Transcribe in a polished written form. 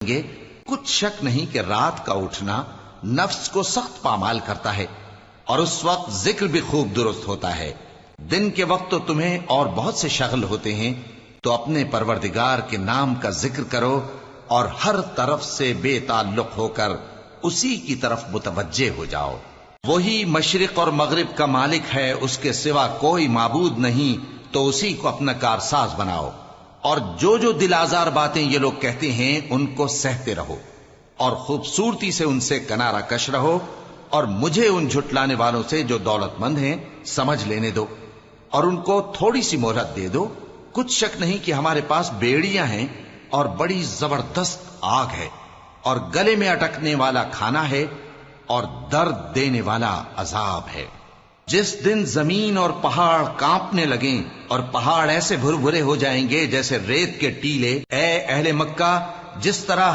گے، کچھ شک نہیں کہ رات کا اٹھنا نفس کو سخت پامال کرتا ہے، اور اس وقت ذکر بھی خوب درست ہوتا ہے۔ دن کے وقت تو تمہیں اور بہت سے شغل ہوتے ہیں، تو اپنے پروردگار کے نام کا ذکر کرو اور ہر طرف سے بے تعلق ہو کر اسی کی طرف متوجہ ہو جاؤ۔ وہی مشرق اور مغرب کا مالک ہے، اس کے سوا کوئی معبود نہیں، تو اسی کو اپنا کارساز بناؤ۔ اور جو جو دل آزار باتیں یہ لوگ کہتے ہیں ان کو سہتے رہو، اور خوبصورتی سے ان سے کنارہ کش رہو، اور مجھے ان جھٹلانے والوں سے جو دولت مند ہیں سمجھ لینے دو، اور ان کو تھوڑی سی مہلت دے دو۔ کچھ شک نہیں کہ ہمارے پاس بیڑیاں ہیں اور بڑی زبردست آگ ہے، اور گلے میں اٹکنے والا کھانا ہے، اور درد دینے والا عذاب ہے۔ جس دن زمین اور پہاڑ کانپنے لگیں اور پہاڑ ایسے بھر بھرے ہو جائیں گے جیسے ریت کے ٹیلے، اے اہل مکہ، جس طرح